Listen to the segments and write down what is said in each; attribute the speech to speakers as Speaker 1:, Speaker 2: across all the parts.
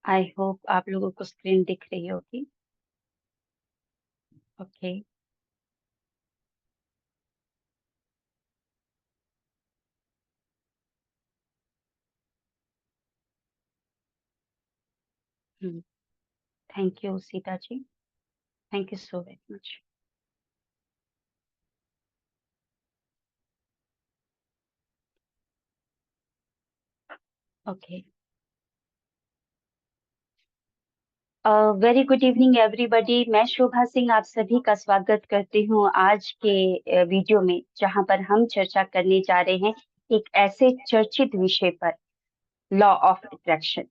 Speaker 1: I hope आप लोगों को स्क्रीन दिख रही होगी। Okay. Thank you Sita ji. Thank you so very much. Okay. Very good evening everybody. मैं शोभा सिंह आप सभी का स्वागत करती हूँ आज के वीडियो में, जहाँ पर हम चर्चा करने जा रहे हैं एक ऐसे चर्चित विषय पर, लॉ ऑफ अट्रैक्शन।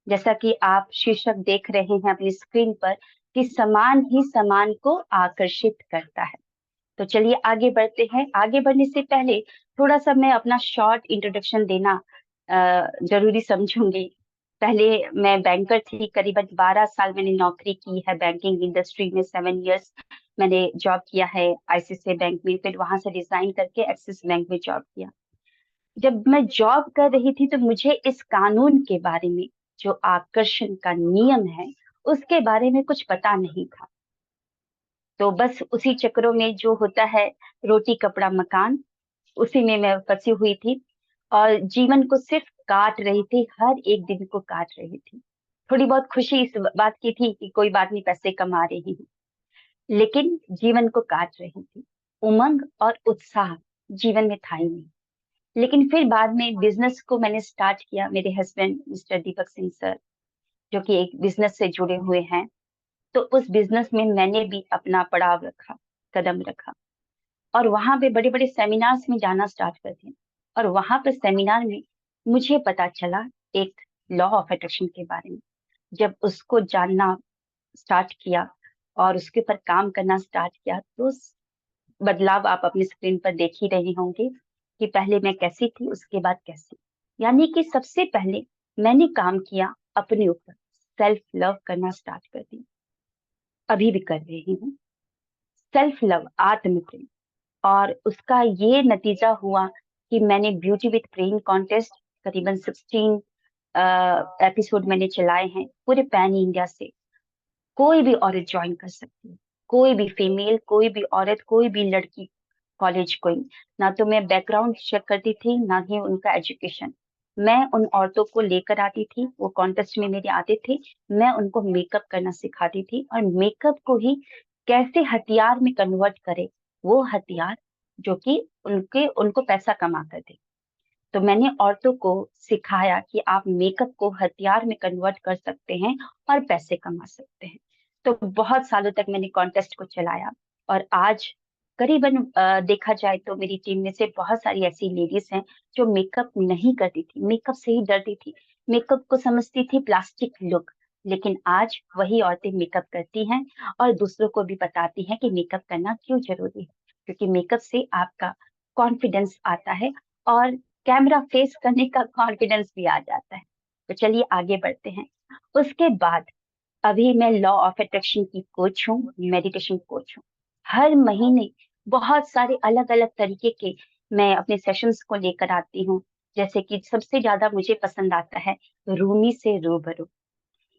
Speaker 1: जैसा कि आप शीर्षक देख रहे हैं अपनी स्क्रीन पर कि समान ही समान को आकर्षित करता है। तो चलिए आगे बढ़ते हैं। आगे बढ़ने से पहले थोड़ा सा मैं अपना शॉर्ट इंट्रोडक्शन देना जरूरी समझूंगी। पहले मैं बैंकर थी, करीबन 12 साल मैंने नौकरी की है बैंकिंग इंडस्ट्री में। 7 इयर्स मैंने जॉब किया है आईसीआईसीआई बैंक में, फिर वहां से रिजाइन करके एक्सिस बैंक में जॉब किया। जब मैं जॉब कर रही थी तो मुझे इस कानून के बारे में, जो आकर्षण का नियम है, उसके बारे में कुछ पता नहीं था। तो बस उसी चक्रों में जो होता है, रोटी कपड़ा मकान, उसी में मैं फंसी हुई थी और जीवन को सिर्फ काट रही थी, हर एक दिन को काट रही थी। थोड़ी बहुत खुशी इस बात की थी कि कोई बात नहीं, पैसे कमा रही हूँ, लेकिन जीवन को काट रही थी। उमंग और उत्साह जीवन में था ही नहीं। लेकिन फिर बाद में बिजनेस को मैंने स्टार्ट किया। मेरे husband mister Deepak Singh sir, जो कि एक बिजनेस से जुड़े हुए हैं, तो उस बिजनेस में मैंने भी अपना पड़ाव रखा, कदम रखा, और वहां पे बड़े बड़े सेमिनार्स में जाना स्टार्ट कर दिया। और वहां पर सेमिनार में मुझे पता चला एक लॉ ऑफ अट्रैक्शन के बारे में। जब उसको जानना स्टार्ट किया और उसके ऊपर काम करना स्टार्ट किया, तो बदलाव आप अपनी स्क्रीन पर देख ही रहे होंगे कि पहले मैं कैसी थी, उसके बाद कैसी। यानी कि सबसे पहले मैंने काम किया अपने ऊपर, सेल्फ लव करना स्टार्ट कर दिया, अभी भी कर रही हूँ। सेल्फ लव, आत्म प्रेम। और उसका ये नतीजा हुआ कि मैंने ब्यूटी विद ब्रेन कॉन्टेस्ट करीबन 16 एपिसोड मैंने चलाए हैं पूरे पैन इंडिया से। कोई भी औरत ज्वाइन कर सकती है, कोई भी फीमेल, कोई भी औरत, कोई भी लड़की, कॉलेज कोई। ना तो मैं बैकग्राउंड चेक करती थी, ना ही उनका एजुकेशन। मैं उन औरतों को लेकर आती थी, वो कॉन्टेस्ट में मेरे आते थे। मैं उनको मेकअप करना सिखाती थी, और मेकअप को ही कैसे हथियार में कन्वर्ट करे, वो हथियार जो कि उनके उनको पैसा कमा कर दे। तो मैंने औरतों को सिखाया कि आप मेकअप को हथियार में कन्वर्ट कर सकते हैं और पैसे कमा सकते हैं। तो बहुत सालों तक मैंने कॉन्टेस्ट को चलाया। और आज करीबन देखा जाए तो मेरी टीम में से बहुत सारी ऐसी लेडीज हैं जो मेकअप नहीं करती थी, मेकअप से ही डरती थी, मेकअप को समझती थी प्लास्टिक लुक। लेकिन आज वही औरतें मेकअप करती हैं और दूसरों को भी बताती हैं कि मेकअप करना क्यों जरूरी है, क्योंकि मेकअप से आपका कॉन्फिडेंस आता है और कैमरा फेस करने का कॉन्फिडेंस भी आ जाता है। तो चलिए आगे बढ़ते हैं। उसके बाद अभी मैं लॉ ऑफ अट्रैक्शन की कोच हूँ, मेडिटेशन कोच हूँ। हर महीने बहुत सारे अलग अलग तरीके के मैं अपने सेशंस को लेकर आती हूँ। जैसे कि सबसे ज्यादा मुझे पसंद आता है रूमी से रूबरू।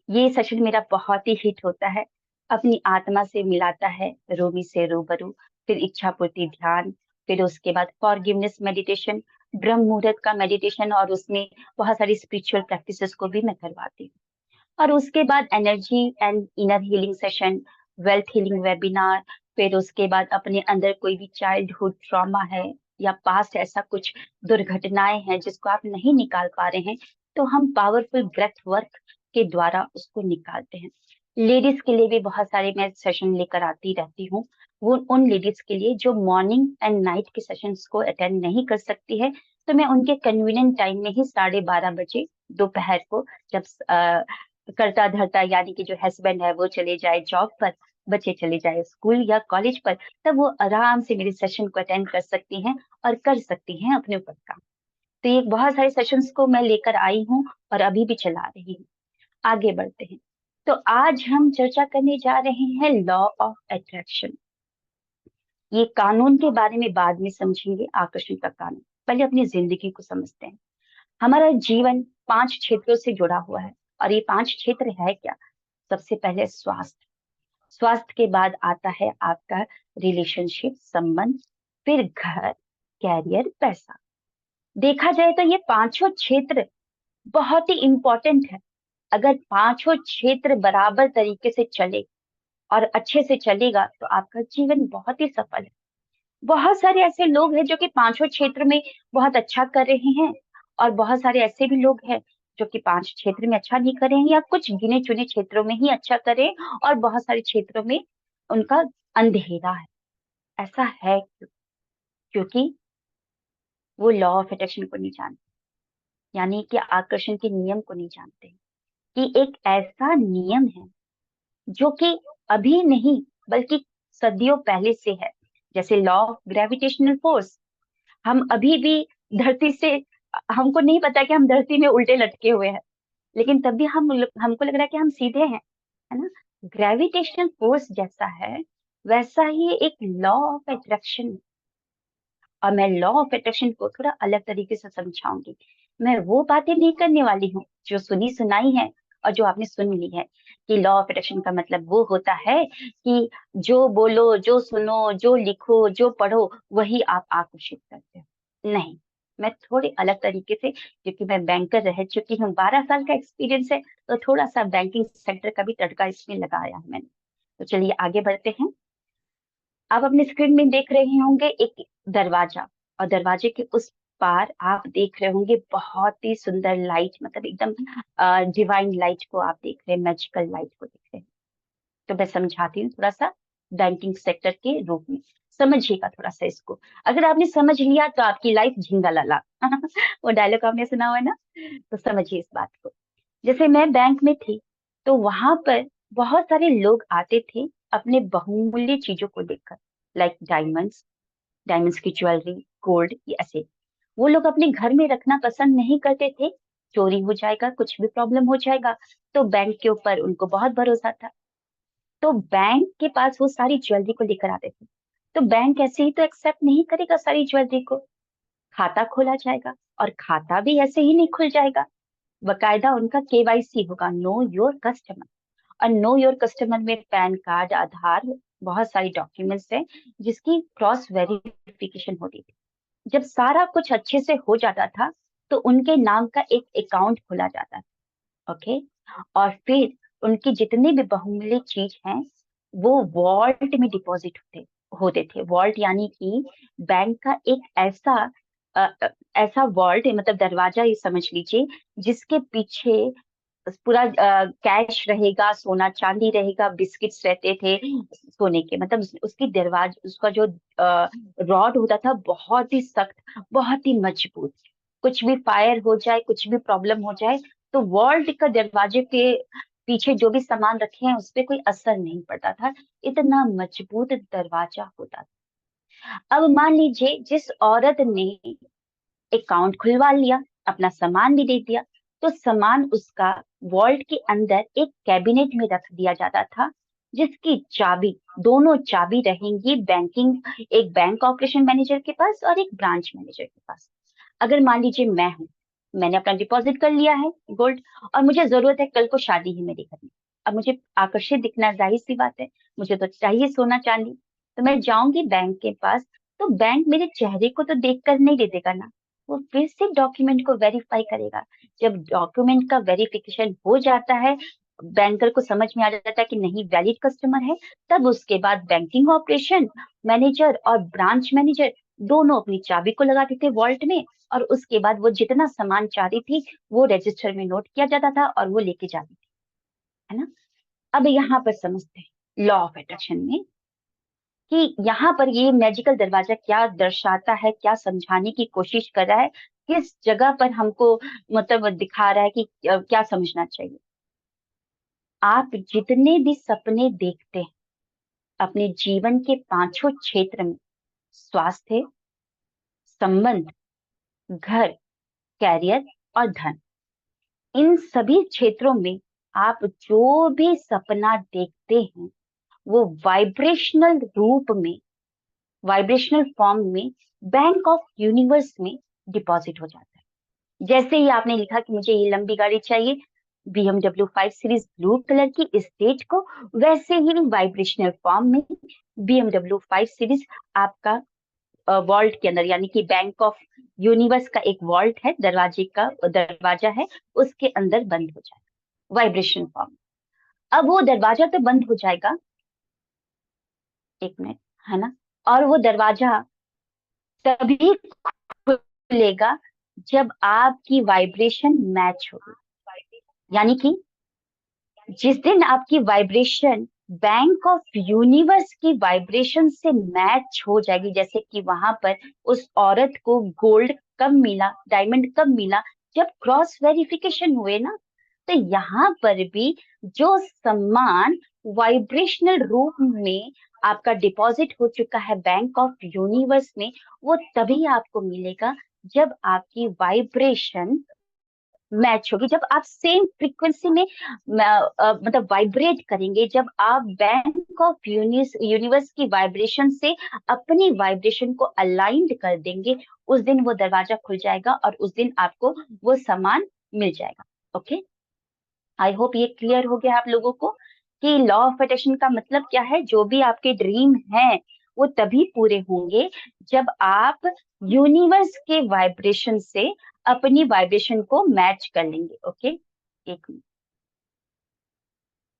Speaker 1: ये सेशन मेरा बहुत ही हिट होता है, अपनी आत्मा से मिलाता है रूमी से रूबरू। फिर इच्छा पूर्ति ध्यान, फिर उसके बाद फॉरगिवनेस मेडिटेशन, ब्रह्म मुहूर्त का मेडिटेशन, और उसमें बहुत सारी स्पिरिचुअल प्रैक्टिसेस को भी मैं करवाती हूँ। और उसके बाद energy and inner healing session, wealth healing webinar. फिर उसके बाद अपने अंदर कोई भी चाइल्डहुड ट्रॉमा है या पास्ट ऐसा कुछ दुर्घटनाएं हैं जिसको आप नहीं निकाल पा रहे हैं, तो हम पावरफुल ब्रेथ वर्क के द्वारा उसको निकालते हैं। लेडीज के लिए भी बहुत सारे मैं सेशन लेकर आती रहती हूँ। वो उन लेडीज के लिए जो मॉर्निंग एंड नाइट के सेशंस को अटेंड नहीं कर सकती है, तो मैं उनके कन्वीनियंट टाइम में ही 12:30 बजे दोपहर को, जब करता धरता यानी कि जो हस्बैंड है वो चले जाए जॉब पर, बच्चे चले जाए स्कूल या कॉलेज पर, तब वो आराम से मेरे सेशन को अटेंड कर सकती हैं और कर सकती हैं अपने ऊपर काम। तो ये बहुत सारे सेशंस को मैं लेकर आई हूँ और अभी भी चला रही हूँ। आगे बढ़ते हैं। तो आज हम चर्चा करने जा रहे हैं लॉ ऑफ अट्रैक्शन। ये कानून के बारे में बाद में समझेंगे, आकर्षण का कानून। पहले अपनी जिंदगी को समझते हैं। हमारा जीवन 5 क्षेत्रों से जुड़ा हुआ है, और ये 5 क्षेत्र है क्या? सबसे पहले स्वास्थ्य, स्वास्थ्य के बाद आता है आपका रिलेशनशिप, संबंध, फिर घर, कैरियर, पैसा। देखा जाए तो ये पांचों क्षेत्र बहुत ही इंपॉर्टेंट है। अगर पांचों क्षेत्र बराबर तरीके से चले और अच्छे से चलेगा तो आपका जीवन बहुत ही सफल है। बहुत सारे ऐसे लोग हैं जो कि पांचों क्षेत्र में बहुत अच्छा कर रहे हैं, और बहुत सारे ऐसे भी लोग हैं जो कि 5 क्षेत्र में अच्छा नहीं कर रहे हैं, या कुछ गिने चुने क्षेत्रों में ही अच्छा करें और बहुत सारे क्षेत्रों में उनका अंधेरा है। ऐसा है क्योंकि वो लॉ ऑफ अट्रैक्शन को नहीं जानते, यानी कि आकर्षण के नियम को नहीं जानते, कि एक ऐसा नियम है जो कि अभी नहीं बल्कि सदियों पहले से है। जैसे लॉ ऑफ ग्रेविटेशनल फोर्स, हम अभी भी धरती से, हमको नहीं पता कि हम धरती में उल्टे लटके हुए हैं, लेकिन तब भी हमको लग रहा है कि हम सीधे हैं, है ना? ग्रेविटेशनल फोर्स जैसा है वैसा ही एक लॉ ऑफ अट्रैक्शन। और मैं लॉ ऑफ अट्रैक्शन को थोड़ा अलग तरीके से समझाऊंगी। मैं वो बातें नहीं करने वाली हूँ जो सुनी सुनाई है और जो आपने सुन ली है, कि लॉ ऑफ अट्रैक्शन का मतलब वो होता है कि जो बोलो, जो सुनो, जो लिखो, जो पढ़ो, वही आप आकर्षित करते हो। नहीं, मैं थोड़े अलग तरीके से, क्योंकि मैं बैंकर रह चुकी हूँ, 12 साल का एक्सपीरियंस है, तो थोड़ा सा बैंकिंग सेक्टर का भी तड़का इसमें लगाया है मैंने। तो चलिए आगे बढ़ते हैं। आप अपने स्क्रीन में देख रहे होंगे एक दरवाजा, और दरवाजे के उस पार आप देख रहे होंगे बहुत ही सुंदर लाइट, मतलब एकदम डिवाइन लाइट को आप देख रहे हैं, मैजिकल लाइट को देख रहे हैं। तो मैं समझाती हूँ थोड़ा सा बैंकिंग सेक्टर के रूप में, समझिएगा थोड़ा सा इसको। अगर आपने समझ लिया तो आपकी लाइफ झिंगा लाला वो डायलॉग आपने सुना हुआ है ना, तो समझिए इस बात को। जैसे मैं बैंक में थी, तो वहां पर बहुत सारे लोग आते थे अपने बहुमूल्य चीजों को लेकर, लाइक डायमंड्स, डायमंड्स की ज्वेलरी, गोल्ड, ये ऐसे। वो लोग अपने घर में रखना पसंद नहीं करते थे, चोरी हो जाएगा, कुछ भी प्रॉब्लम हो जाएगा। तो बैंक के ऊपर उनको बहुत भरोसा था, तो बैंक के पास वो सारी ज्वेलरी को लेकर आते थे। तो बैंक ऐसे ही तो एक्सेप्ट नहीं करेगा सारी ज्वेलरी को, खाता खोला जाएगा, और खाता भी ऐसे ही नहीं खुल जाएगा। बकायदा उनका केवाईसी होगा, नो योर कस्टमर। और नो योर कस्टमर में पैन कार्ड, आधार, बहुत सारी डॉक्यूमेंट्स हैं जिसकी क्रॉस वेरिफिकेशन होती थी। जब सारा कुछ अच्छे से हो जाता था तो उनके नाम का एक अकाउंट खोला जाता था, ओके। और फिर उनकी जितनी भी बहुमूल्य चीज हैं वो वॉल्ट में डिपॉजिट होते होते थे। वॉल्ट यानी कि बैंक का एक ऐसा अ, अ, ऐसा वॉल्ट, मतलब दरवाजा ये समझ लीजिए, जिसके पीछे पूरा कैश रहेगा, सोना चांदी रहेगा, बिस्किट्स रहते थे सोने के, मतलब उसकी दरवाजा, उसका जो रॉड होता था बहुत ही सख्त, बहुत ही मजबूत। कुछ भी फायर हो जाए, कुछ भी प्रॉब्लम हो जाए, तो वॉल्ट का दरवाजे के पीछे जो भी सामान रखे हैं उस पे कोई असर नहीं पड़ता था, इतना मजबूत दरवाजा होता था। अब मान लीजिए जिस औरत ने अकाउंट खुलवा लिया, अपना सामान भी दे दिया, तो सामान उसका वॉल्ट के अंदर एक कैबिनेट में रख दिया जाता था, जिसकी चाबी, दोनों चाबी रहेंगी बैंकिंग, एक बैंक ऑपरेशन मैनेजर के पास और एक ब्रांच मैनेजर के पास। अगर मान लीजिए मैं हूँ, मैंने अपना डिपॉजिट कर लिया है गोल्ड, और मुझे जरूरत है, कल को शादी है मेरे घर में, अब मुझे आकर्षित दिखना जाहिर सी बात है, मुझे तो चाहिए सोना चांदी, तो मैं जाऊंगी बैंक के पास। तो बैंक मेरे चेहरे को तो देख कर नहीं दे देगा ना, वो फिर से डॉक्यूमेंट को वेरीफाई करेगा। जब डॉक्यूमेंट का वेरिफिकेशन हो जाता है, बैंकर को समझ में आ जाता है कि नहीं वैलिड कस्टमर है, तब उसके बाद बैंकिंग ऑपरेशन मैनेजर और ब्रांच मैनेजर दोनों अपनी चाबी को लगाते थे वॉल्ट में, और उसके बाद वो जितना सामान चाहती थी वो रजिस्टर में नोट किया जाता था और वो लेके जाती थी, है ना? अब यहाँ पर समझते हैं लॉ ऑफ अट्रैक्शन में, कि यहाँ पर ये मैजिकल दरवाजा क्या दर्शाता है, क्या समझाने की कोशिश कर रहा है, किस जगह पर हमको मतलब दिखा रहा है कि क्या समझना चाहिए। आप जितने भी सपने देखते हैं अपने जीवन के पांचों क्षेत्र में, स्वास्थ्य, संबंध, घर, कैरियर और धन, इन सभी क्षेत्रों में आप जो भी सपना देखते हैं वो वाइब्रेशनल रूप में, वाइब्रेशनल फॉर्म में बैंक ऑफ यूनिवर्स में डिपॉजिट हो जाता है। जैसे ही आपने लिखा कि मुझे ये लंबी गाड़ी चाहिए, BMW 5 सीरीज ब्लू कलर की स्टेट को, वैसे ही वाइब्रेशनल फॉर्म में BMW 5 सीरीज आपका वॉल्ट के अंदर, यानी कि बैंक ऑफ यूनिवर्स का एक वॉल्ट है, दरवाजा है, उसके अंदर बंद हो जाएगा वाइब्रेशन फॉर्म। अब वो दरवाजा तो बंद हो जाएगा, एक मिनट, है ना, और वो दरवाजा तभी खुलेगा जब आपकी वाइब्रेशन मैच होगी। यानी कि जिस दिन आपकी वाइब्रेशन बैंक ऑफ यूनिवर्स की वाइब्रेशन से मैच हो जाएगी, जैसे कि वहां पर उस औरत को गोल्ड कब मिला, डायमंड कब मिला, जब क्रॉस वेरिफिकेशन हुए ना, तो यहाँ पर भी जो सम्मान वाइब्रेशनल रूप में आपका डिपॉजिट हो चुका है बैंक ऑफ यूनिवर्स में, वो तभी आपको मिलेगा जब आपकी वाइब्रेशन मैच होगी, जब आप सेम फ्रीक्वेंसी में मतलब वाइब्रेट करेंगे, जब आप बैंक ऑफ यूनिवर्स की वाइब्रेशन से अपनी वाइब्रेशन को अलाइंड कर देंगे, उस दिन वो दरवाजा खुल जाएगा और उस दिन आपको वो सामान मिल जाएगा। ओके, आई होप ये क्लियर हो गया आप लोगों को कि लॉ ऑफ अट्रैक्शन का मतलब क्या है। जो भी आपके ड्रीम हैं वो तभी पूरे होंगे जब आप यूनिवर्स के वाइब्रेशन से अपनी वाइब्रेशन को मैच कर लेंगे। ओके, एक मिनट,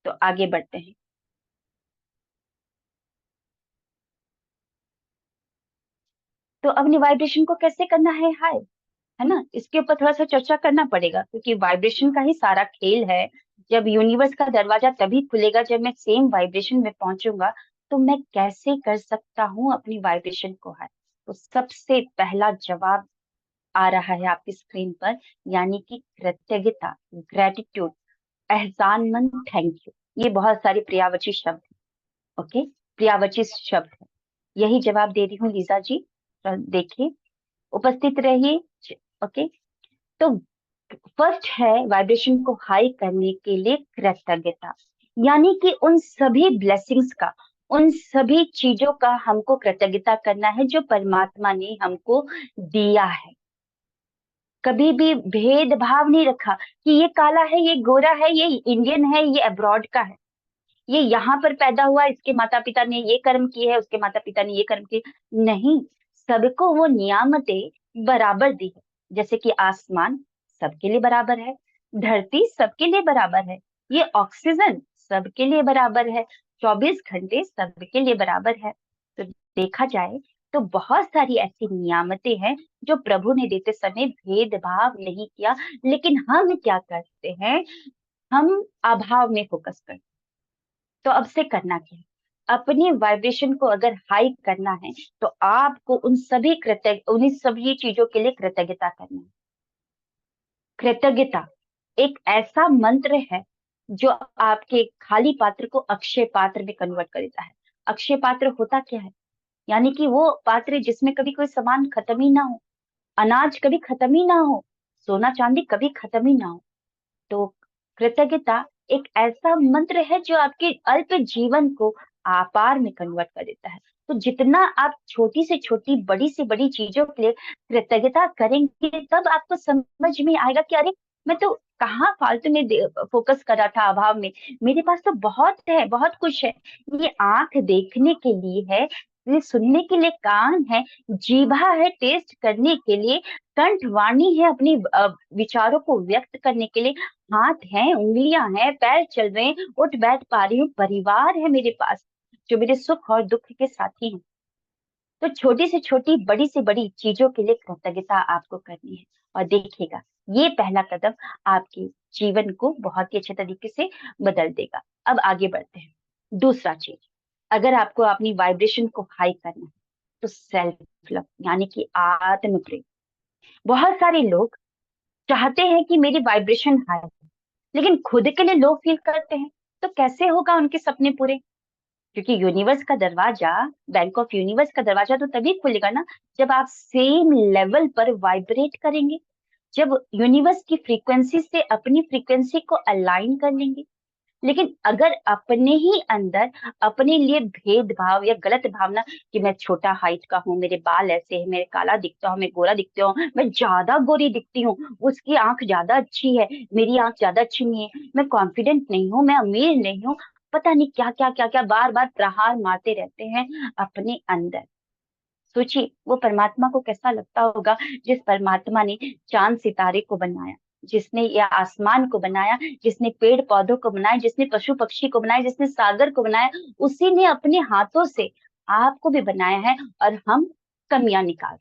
Speaker 1: तो आगे बढ़ते हैं। तो अपनी वाइब्रेशन को कैसे करना है हाई, है ना, इसके ऊपर थोड़ा सा चर्चा करना पड़ेगा, क्योंकि वाइब्रेशन का ही सारा खेल है। जब यूनिवर्स का दरवाजा तभी खुलेगा जब मैं सेम वाइब्रेशन में पहुंचूंगा, तो मैं कैसे कर सकता हूँ अपनी वाइब्रेशन को हाई। तो सबसे पहला जवाब आ रहा है आपकी स्क्रीन पर, यानी कि कृतज्ञता, ग्रेटिट्यूड, एहसानमंद, थैंक यू। ये बहुत सारे पर्यायवाची शब्द हैं। ओके, पर्यायवाची शब्द है। यही जवाब दे रही हूँ लीजा जी, तो देखिए, उपस्थित रहिए। ओके, तो फर्स्ट है वाइब्रेशन को हाई करने के लिए कृतज्ञता, यानी कि उन सभी ब्लेसिंग्स का, उन सभी चीजों का हमको कृतज्ञता करना है जो परमात्मा ने हमको दिया है। कभी भी भेदभाव नहीं रखा कि ये काला है, ये गोरा है, ये इंडियन है, ये अब्रॉड का है, ये यहाँ पर पैदा हुआ, इसके माता पिता ने ये कर्म किए है, उसके माता पिता ने ये कर्म किए। नहीं, सबको वो नियामतें बराबर दी है। जैसे कि आसमान सबके लिए बराबर है, धरती सबके लिए बराबर है, ये ऑक्सीजन सबके लिए बराबर है, 24 घंटे सबके लिए बराबर है। तो देखा जाए तो बहुत सारी ऐसी नियामतें हैं जो प्रभु ने देते समय भेदभाव नहीं किया। लेकिन हम क्या करते हैं, हम अभाव में फोकस करते हैं। तो अब से करना क्या है, अपनी वाइब्रेशन को अगर हाई करना है तो आपको उन सभी चीजों के लिए कृतज्ञता करना है। कृतज्ञता एक ऐसा मंत्र है जो आपके खाली पात्र को अक्षय पात्र में कन्वर्ट कर देता है। अक्षय पात्र होता क्या है, यानी कि वो पात्र जिसमें कभी कोई सामान खत्म ही ना हो, अनाज कभी खत्म ही ना हो, सोना चांदी कभी खत्म ही ना हो। तो कृतज्ञता एक ऐसा मंत्र है जो आपके अल्प जीवन को आपार में कन्वर्ट कर देता है। तो जितना आप छोटी से छोटी, बड़ी से बड़ी चीजों के लिए कृतज्ञता करेंगे, तब आपको समझ में आएगा कि अरे, मैं तो कहाँ फालतू में फोकस कर रहा था अभाव में, मेरे पास तो बहुत है, बहुत कुछ है। ये आंख देखने के लिए है, ये सुनने के लिए कान है, जीभा है टेस्ट करने के लिए, कंठ वाणी है अपनी विचारों को व्यक्त करने के लिए, हाथ हैं, उंगलियां हैं, पैर चल रहे हैं, उठ बैठ पा रही हूँ, परिवार है मेरे पास जो मेरे सुख और दुख के साथी हैं। तो छोटी से छोटी, बड़ी से बड़ी चीजों के लिए कृतज्ञता आपको करनी है, और देखिएगा ये पहला कदम आपके जीवन को बहुत ही अच्छे तरीके से बदल देगा। अब आगे बढ़ते हैं। दूसरा चीज, अगर आपको अपनी वाइब्रेशन को हाई करना है तो सेल्फ लव, यानी कि आत्म प्रेम। बहुत सारे लोग चाहते हैं कि मेरी वाइब्रेशन हाई, लेकिन खुद के लिए लो फील करते हैं। तो कैसे होगा उनके सपने पूरे, क्योंकि यूनिवर्स का दरवाजा, बैंक ऑफ यूनिवर्स का दरवाजा तो तभी खुलेगा ना जब आप सेम लेवल पर वाइब्रेट करेंगे, जब यूनिवर्स की फ्रीक्वेंसी से अपनी फ्रीक्वेंसी को अलाइन कर लेंगे। लेकिन अगर अपने ही अंदर अपने लिए भेदभाव या गलत भावना कि मैं छोटा हाइट का हूँ, मेरे बाल ऐसे हैं, मेरे काला दिखता हूँ, मैं गोरा दिखता हूँ, मैं ज्यादा गोरी दिखती हूँ, उसकी आंख ज्यादा अच्छी है, मेरी आंख ज्यादा अच्छी नहीं है, मैं कॉन्फिडेंट नहीं हूँ, मैं अमीर नहीं हूँ, पता नहीं क्या क्या क्या क्या बार बार प्रहार मारते रहते हैं अपने अंदर। सोचिए वो परमात्मा को कैसा लगता होगा, जिस परमात्मा ने चांद सितारे को बनाया, जिसने ये आसमान को बनाया, जिसने पेड़ पौधों को बनाया, जिसने पशु पक्षी को बनाया, जिसने सागर को बनाया, उसी ने अपने हाथों से आपको भी बनाया है। और हम कमियां निकाल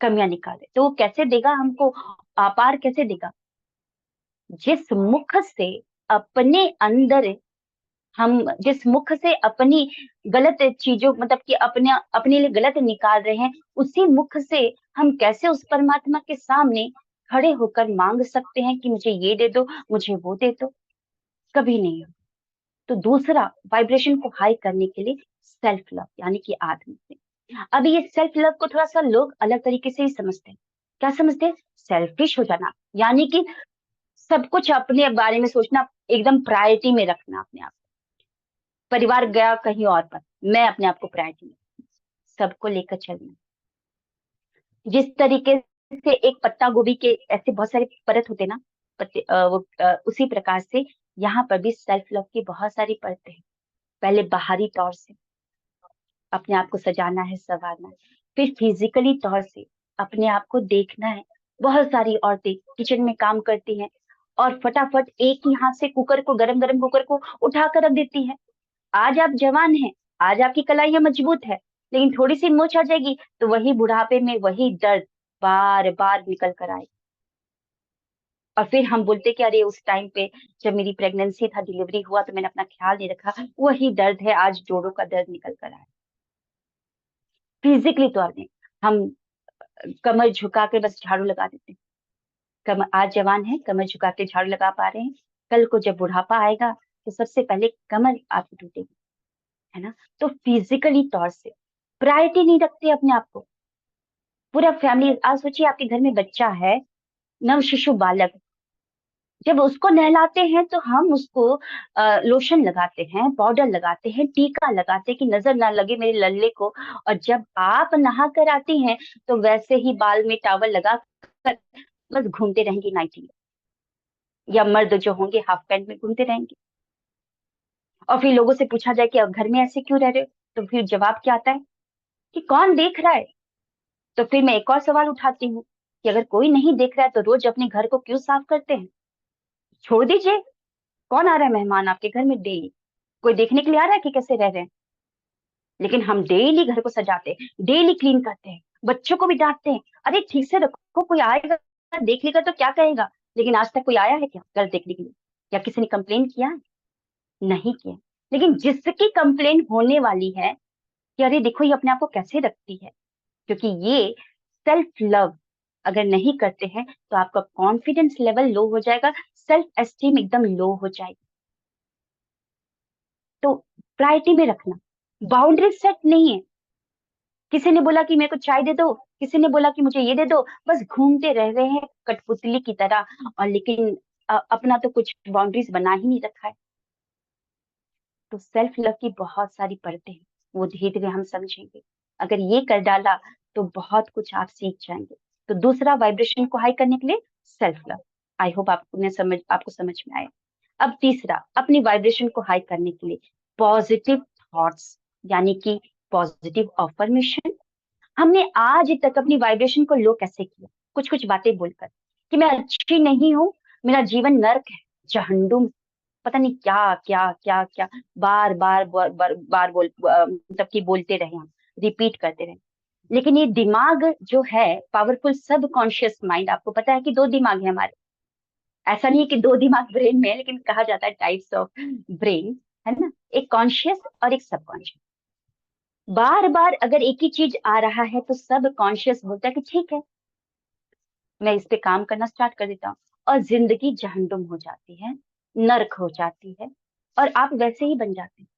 Speaker 1: कमियां निकाले तो वो कैसे देगा हमको, आपार कैसे देगा? जिस मुख से अपने अंदर हम जिस मुख से अपनी गलत चीजों मतलब कि अपने अपने लिए गलत निकाल रहे हैं, उसी मुख से हम कैसे उस परमात्मा के सामने खड़े होकर मांग सकते हैं कि मुझे ये दे दो, मुझे वो दे दो? कभी नहीं हो। तो दूसरा वाइब्रेशन को हाई करने के लिए सेल्फ लव यानी कि आत्म प्रेम। अभी ये सेल्फ लव को थोड़ा सा लोग अलग तरीके से ही समझते हैं। क्या समझते हैं? सेल्फिश हो जाना, यानी कि सब कुछ अपने बारे में सोचना, एकदम प्रायोरिटी में रखना अपने आप। परिवार गया कहीं और पर, मैं अपने आप को प्रायोरिटी में, सबको लेकर चलना। जिस तरीके से एक पत्ता गोभी के ऐसे बहुत सारे परत होते हैं ना, उसी प्रकार से यहाँ पर भी सेल्फ लव की बहुत सारी परतें हैं। पहले बाहरी तौर से अपने आप को सजाना है, संवारना है। फिर फिजिकली तौर से अपने आप को देखना है। बहुत सारी औरतें किचन में काम करती हैं और फटाफट एक ही हाथ से कुकर को, गरम गरम कुकर को उठा कर रख देती हैं। आज आप जवान हैं, आज आपकी कलाइयां मजबूत है, लेकिन थोड़ी सी मोच आ जाएगी तो वही बुढ़ापे में वही दर्द बार बार निकल कर आए। और फिर हम बोलते कि अरे उस टाइम पे जब मेरी प्रेगनेंसी था, डिलीवरी हुआ तो मैंने अपना ख्याल नहीं रखा, वही दर्द है, आज जोड़ों का दर्द निकल कर आए। फिजिकली तौर में हम कमर झुका के बस झाड़ू लगा देते हैं। कमर आज जवान है, कमर झुका के झाड़ू लगा पा रहे हैं, कल को जब बुढ़ापा आएगा तो सबसे पहले कमर आपकी टूटेगी, है ना? तो फिजिकली तौर से प्रायोरिटी नहीं रखते अपने आप को। पूरा फैमिली, आज सोचिए आपके घर में बच्चा है, नव शिशु बालक, जब उसको नहलाते हैं तो हम उसको लोशन लगाते हैं, पाउडर लगाते हैं, टीका लगाते हैं कि नजर ना लगे मेरे लल्ले को। और जब आप नहा कर आती हैं तो वैसे ही बाल में टॉवल लगा कर बस घूमते रहेंगी नाइटी में, या मर्द जो होंगे हाफ पैंट में घूमते रहेंगे। और फिर लोगों से पूछा जाए कि अब घर में ऐसे क्यों रह रहे हो, तो फिर जवाब क्या आता है कि कौन देख रहा है? तो फिर मैं एक और सवाल उठाती हूँ कि अगर कोई नहीं देख रहा है तो रोज अपने घर को क्यों साफ करते हैं? छोड़ दीजिए, कौन आ रहा है मेहमान आपके घर में डेली? कोई देखने के लिए आ रहा है कि कैसे रह रहे हैं? लेकिन हम डेली घर को सजाते हैं, डेली क्लीन करते हैं, बच्चों को भी डांटते हैं, अरे ठीक से रखो, कोई आएगा देख लेगा तो क्या कहेगा? लेकिन आज तक कोई आया है क्या घर देखने के लिए? या किसी ने कंप्लेन किया है? नहीं किया। लेकिन जिसकी कंप्लेन होने वाली है कि अरे देखो ये अपने आप को कैसे रखती है, क्योंकि ये सेल्फ लव अगर नहीं करते हैं तो आपका कॉन्फिडेंस लेवल लो हो जाएगा, सेल्फ एस्टीम एकदम लो हो जाएगी। तो प्रायोरिटी में रखना, बाउंड्री सेट नहीं है। किसी ने बोला कि मेरे को चाय दे दो, किसी ने बोला कि मुझे ये दे दो, बस घूमते रह रहे हैं कठपुतली की तरह। और लेकिन अपना तो कुछ बाउंड्रीज बना ही नहीं रखा है। तो सेल्फ लव की बहुत सारी परतें हैं, वो धीरे धीरे हम समझेंगे। अगर ये कर डाला तो बहुत कुछ आप सीख जाएंगे। तो दूसरा वाइब्रेशन को हाई करने के लिए सेल्फ लव। आई होप आपको समझ में आया। अब तीसरा, अपनी वाइब्रेशन को हाई करने के लिए पॉजिटिव थॉट्स, यानी कि पॉजिटिव अफर्मेशन। हमने आज तक अपनी वाइब्रेशन को लो कैसे किया? कुछ कुछ बातें बोलकर कि मैं अच्छी नहीं हूँ, मेरा जीवन नर्क है, जहन्नुम, पता नहीं क्या क्या क्या क्या, बार बार बार बोल मतलब कि बोलते रहे, हम रिपीट करते रहे। लेकिन ये दिमाग जो है पावरफुल सब कॉन्शियस माइंड, आपको पता है कि दो दिमाग है हमारे। ऐसा नहीं है कि दो दिमाग ब्रेन में है, लेकिन कहा जाता है टाइप्स ऑफ ब्रेन, है ना? एक कॉन्शियस और एक सबकॉन्शियस। बार बार अगर एक ही चीज आ रहा है तो सब कॉन्शियस बोलता है कि ठीक है, मैं इस पे काम करना स्टार्ट कर देता हूँ। और जिंदगी जहन्नुम हो जाती है, नर्क हो जाती है, और आप वैसे ही बन जाते हैं,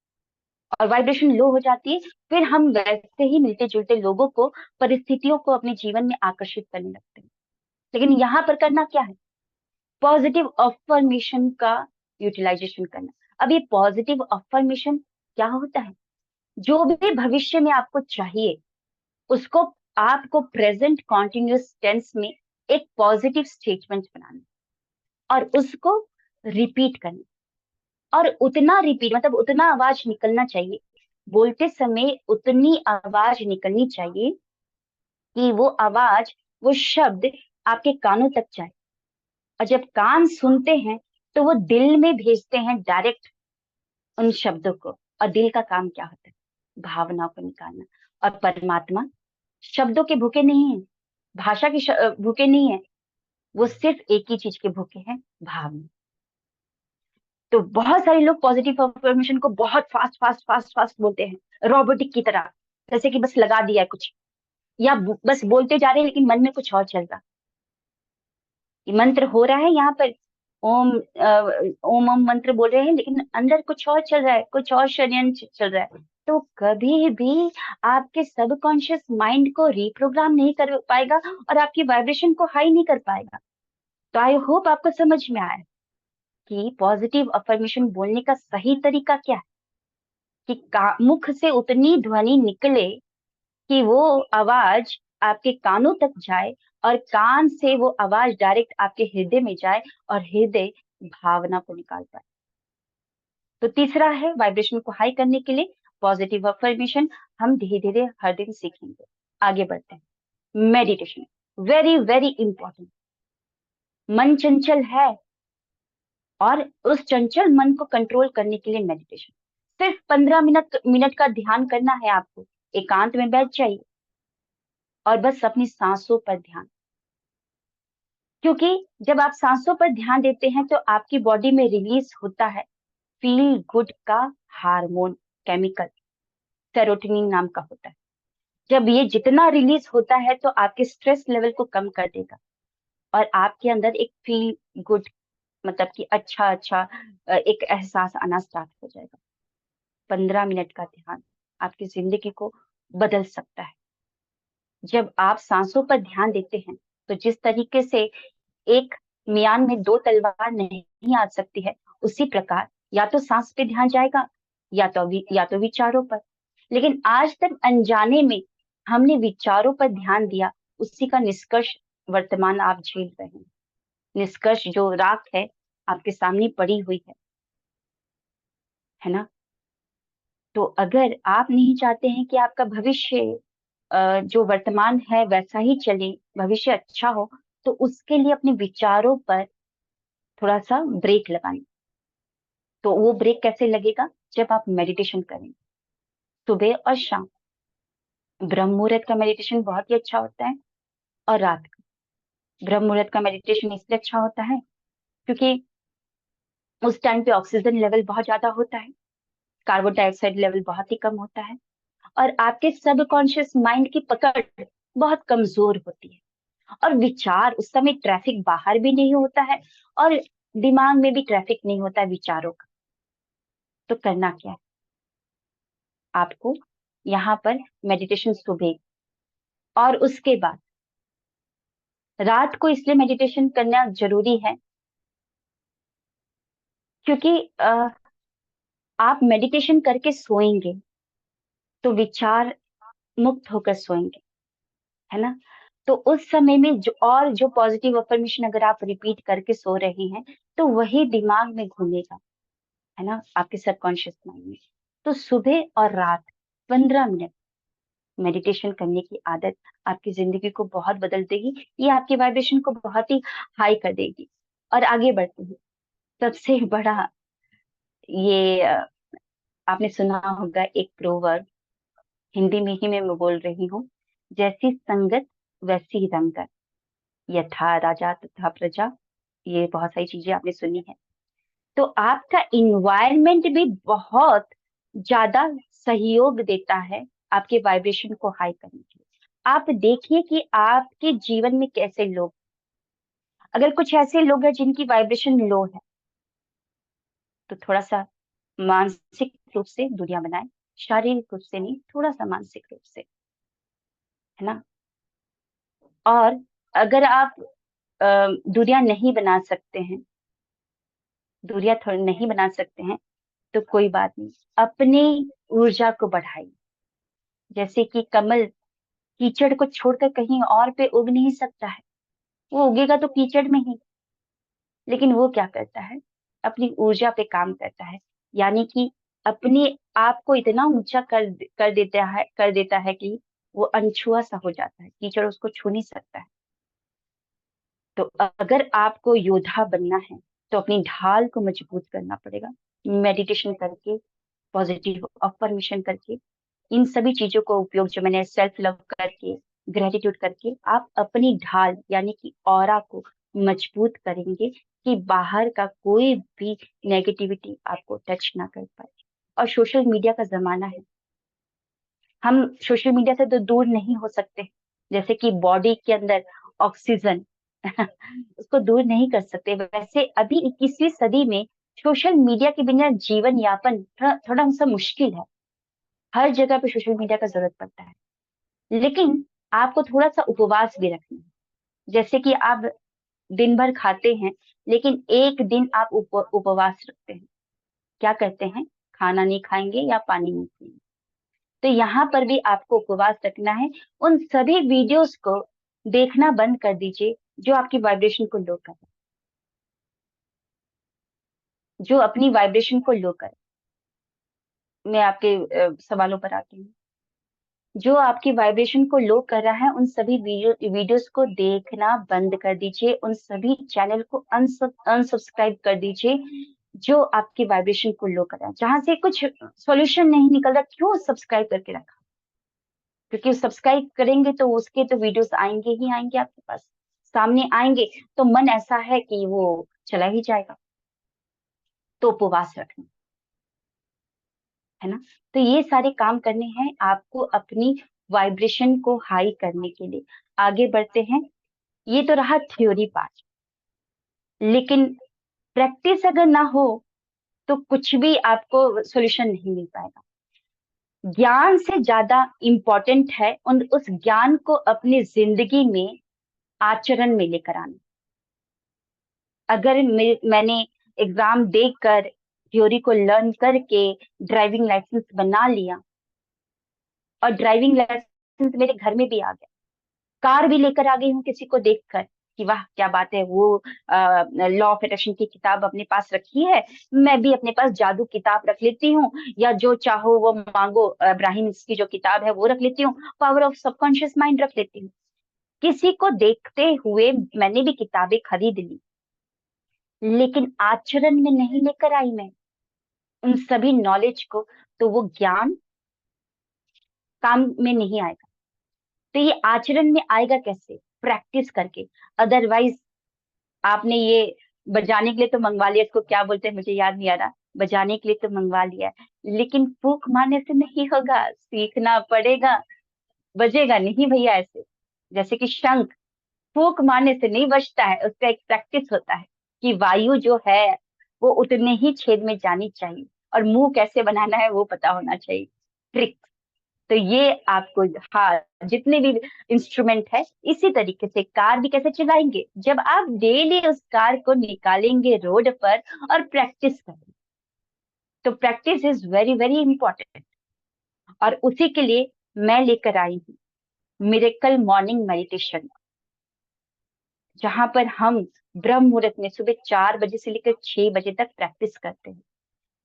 Speaker 1: और वाइब्रेशन लो हो जाती है। फिर हम वैसे ही मिलते जुलते लोगों को, परिस्थितियों को अपने जीवन में आकर्षित करने लगते हैं। लेकिन यहाँ पर करना क्या है? पॉजिटिव अफर्मेशन का यूटिलाइजेशन करना। अब ये पॉजिटिव अफर्मेशन क्या होता है? जो भी भविष्य में आपको चाहिए उसको आपको प्रेजेंट कॉन्टिन्यूस टेंस में एक पॉजिटिव स्टेटमेंट बनाना और उसको रिपीट करना। और उतना रिपीट मतलब उतना आवाज निकलना चाहिए, बोलते समय उतनी आवाज निकलनी चाहिए कि वो आवाज, वो शब्द आपके कानों तक जाए। और जब कान सुनते हैं तो वो दिल में भेजते हैं डायरेक्ट उन शब्दों को। और दिल का काम क्या होता है? भावनाओं को निकालना। और परमात्मा शब्दों के भूखे नहीं है, भाषा के भूखे नहीं है, वो सिर्फ एक ही चीज के भूखे हैं, भावना। तो बहुत सारे लोग पॉजिटिव अफर्मेशन को बहुत फास्ट फास्ट फास्ट फास्ट बोलते हैं, रोबोटिक की तरह, जैसे कि बस लगा दिया कुछ, या बस बोलते जा रहे हैं लेकिन मन में कुछ और चल रहा। ये मंत्र हो रहा है यहाँ पर, ओम ओम ओम मंत्र बोल रहे हैं लेकिन अंदर कुछ और चल रहा है, कुछ और षड्यंत्र चल रहा है। तो कभी भी आपके सबकॉन्शियस माइंड को रिप्रोग्राम नहीं कर पाएगा और आपकी वाइब्रेशन को हाई नहीं कर पाएगा। तो आई होप आपको समझ में आया कि पॉजिटिव अफर्मेशन बोलने का सही तरीका क्या है, कि मुख से उतनी ध्वनि निकले कि वो आवाज आपके कानों तक जाए और कान से वो आवाज डायरेक्ट आपके हृदय में जाए और हृदय भावना को निकाल पाए। तो तीसरा है वाइब्रेशन को हाई करने के लिए पॉजिटिव अफर्मेशन, हम धीरे धीरे हर दिन सीखेंगे। आगे बढ़ते हैं। Meditation, very very important. मन चंचल है और उस चंचल मन को कंट्रोल करने के लिए मेडिटेशन, सिर्फ 15 मिनट मिनट का ध्यान करना है आपको। एकांत में बैठ जाइए और बस अपनी सांसों पर ध्यान। क्योंकि जब आप सांसों पर ध्यान देते हैं तो आपकी बॉडी में रिलीज होता है फील गुड का हार्मोन, केमिकल सेरोटोनिन नाम का होता है। जब ये जितना रिलीज होता है तो आपके स्ट्रेस लेवल को कम कर देगा और आपके अंदर एक फील गुड, मतलब कि अच्छा अच्छा एक एहसास आना स्टार्ट हो जाएगा। 15 मिनट का ध्यान आपकी जिंदगी को बदल सकता है। जब आप सांसों पर ध्यान देते हैं तो जिस तरीके से एक म्यान में दो तलवार नहीं आ सकती है, उसी प्रकार या तो सांस पे ध्यान जाएगा या तो विचारों पर। लेकिन आज तक अनजाने में हमने विचारों पर ध्यान दिया, उसी का निष्कर्ष वर्तमान आप झेल रहे हैं। निष्कर्ष जो राख है आपके सामने पड़ी हुई है ना। तो अगर आप नहीं चाहते हैं कि आपका भविष्य जो वर्तमान है वैसा ही चले, भविष्य अच्छा हो, तो उसके लिए अपने विचारों पर थोड़ा सा ब्रेक लगाएं। तो वो ब्रेक कैसे लगेगा? जब आप मेडिटेशन करें सुबह और शाम। ब्रह्म मुहूर्त का मेडिटेशन बहुत ही अच्छा होता है और रात का। ब्रह्म मुहूर्त का मेडिटेशन इसलिए अच्छा होता है क्योंकि उस टाइम पे ऑक्सीजन लेवल बहुत ज्यादा होता है, कार्बन डाइऑक्साइड लेवल बहुत ही कम होता है और आपके सबकॉन्शियस माइंड की पकड़ बहुत कमजोर होती है। और विचार उस समय, ट्रैफिक बाहर भी नहीं होता है और दिमाग में भी ट्रैफिक नहीं होता है विचारों का। तो करना क्या है आपको? यहाँ पर मेडिटेशन सुबह और उसके बाद रात को इसलिए मेडिटेशन करना जरूरी है क्योंकि आप मेडिटेशन करके सोएंगे तो विचार मुक्त होकर सोएंगे, है ना। तो उस समय में जो पॉजिटिव अफर्मेशन अगर आप रिपीट करके सो रहे हैं तो वही दिमाग में घूमेगा, है ना, आपके सबकॉन्शियस माइंड में। तो सुबह और रात 15 मिनट मेडिटेशन करने की आदत आपकी जिंदगी को बहुत बदल देगी। ये आपके वाइब्रेशन को बहुत ही हाई कर देगी। और आगे बढ़ते हैं। सबसे बड़ा ये आपने सुना होगा एक प्रोवर्ब, हिंदी में ही मैं बोल रही हूँ, जैसी संगत वैसी रंगत, यथा राजा तथा प्रजा। ये बहुत सारी चीजें आपने सुनी है। तो आपका इन्वायरमेंट भी बहुत ज्यादा सहयोग देता है आपके वाइब्रेशन को हाई करने के लिए। आप देखिए कि आपके जीवन में कैसे लोग, अगर कुछ ऐसे लोग हैं जिनकी वाइब्रेशन लो है तो थोड़ा सा मानसिक रूप से दूरियां बनाए, शारीरिक रूप से नहीं, थोड़ा सा मानसिक रूप से, है ना। और अगर आप दूरियां नहीं बना सकते हैं दूरियां थोड़ी नहीं बना सकते हैं तो कोई बात नहीं, अपनी ऊर्जा को बढ़ाइए। जैसे कि कमल कीचड़ को छोड़कर कहीं और पे उग नहीं सकता है, वो उगेगा तो कीचड़ में ही। लेकिन वो क्या करता है, अपनी ऊर्जा पे काम करता है, यानी कि अपने आप को इतना ऊंचा कर देता है कि वो अनछुआ सा हो जाता है, कीचड़ उसको छू नहीं सकता है। तो अगर आपको योद्धा बनना है तो अपनी ढाल को मजबूत करना पड़ेगा, मेडिटेशन करके, पॉजिटिव अफर्मेशन करके, इन सभी चीजों को उपयोग जो मैंने सेल्फ लव करके, ग्रेटिट्यूड करके आप अपनी ढाल यानी कि ऑरा को मजबूत करेंगे कि बाहर का कोई भी नेगेटिविटी आपको टच ना कर पाए। और सोशल मीडिया का जमाना है, हम सोशल मीडिया से तो दूर नहीं हो सकते। जैसे कि बॉडी के अंदर ऑक्सीजन उसको दूर नहीं कर सकते, वैसे अभी 21वीं सदी में सोशल मीडिया के बिना जीवन यापन थोड़ा सा मुश्किल है। हर जगह पे सोशल मीडिया का जरूरत पड़ता है, लेकिन आपको थोड़ा सा उपवास भी रखना है। जैसे कि आप दिन भर खाते हैं, लेकिन एक दिन आप उपवास रखते हैं, क्या करते हैं, खाना नहीं खाएंगे या पानी नहीं पिएंगे। तो यहाँ पर भी आपको उपवास रखना है। उन सभी वीडियोस को देखना बंद कर दीजिए जो आपकी वाइब्रेशन को लो करे, जो अपनी वाइब्रेशन को लो करे। मैं आपके सवालों पर आती हूँ। जो आपकी वाइब्रेशन को लो कर रहा है उन सभी वीडियोस को देखना बंद कर दीजिए, उन सभी चैनल को अनसब्सक्राइब कर दीजिए जो आपकी वाइब्रेशन को लो कर रहा है। जहां से कुछ सॉल्यूशन नहीं निकल रहा, क्यों सब्सक्राइब करके रखा? क्योंकि सब्सक्राइब करेंगे तो उसके तो वीडियोस आएंगे ही आएंगे आपके पास, सामने आएंगे, तो मन ऐसा है कि वो चला ही जाएगा। तो उपवास रखना है ना। तो ये सारे काम करने हैं आपको अपनी वाइब्रेशन को हाई करने के लिए। आगे बढ़ते हैं। ये तो रहा थ्योरी पार्ट, लेकिन प्रैक्टिस अगर ना हो तो कुछ भी आपको सॉल्यूशन नहीं मिल पाएगा। ज्ञान से ज्यादा इंपॉर्टेंट है उस ज्ञान को अपनी जिंदगी में आचरण में लेकर आना। अगर मैंने एग्जाम देकर थ्योरी को लर्न करके ड्राइविंग लाइसेंस बना लिया और ड्राइविंग लाइसेंस मेरे घर में भी आ गया, कार भी लेकर आ गई हूँ किसी को देखकर कि वाह क्या बात है, वो लॉ ऑफ अट्रैक्शन की किताब अपने पास रखी है, मैं भी अपने पास जादू किताब रख लेती हूँ, या जो चाहो वो मांगो इब्राहिम की जो किताब है वो रख लेती हूँ, पावर ऑफ सबकॉन्शियस माइंड रख लेती हूँ। किसी को देखते हुए मैंने भी किताबें खरीद ली, लेकिन आचरण में नहीं लेकर आई मैं उन सभी नॉलेज को, तो वो ज्ञान काम में नहीं आएगा। तो ये आचरण में आएगा कैसे, प्रैक्टिस करके। अदरवाइज आपने ये बजाने के लिए तो मंगवा लिया, इसको क्या बोलते हैं मुझे याद नहीं आ रहा, बजाने के लिए तो मंगवा लिया है, लेकिन फूंक मारने से नहीं होगा, सीखना पड़ेगा। बजेगा नहीं भैया ऐसे। जैसे कि शंख फूंक मारने से नहीं बजता है, उसका एक प्रैक्टिस होता है कि वायु जो है वो उतने ही छेद में जानी चाहिए, और मुंह कैसे बनाना है वो पता होना चाहिए, ट्रिक। तो ये आपको, हाँ, जितने भी इंस्ट्रूमेंट है, इसी तरीके से कार भी कैसे चलाएंगे, जब आप डेली उस कार को निकालेंगे रोड पर और प्रैक्टिस करेंगे। तो practice is very very important. और उसी के लिए मैं लेकर आई हूँ मिरेकल मॉर्निंग मेडिटेशन, जहां पर हम ब्रह्म मुहूर्त में सुबह 4 बजे से लेकर 6 बजे तक प्रैक्टिस करते हैं,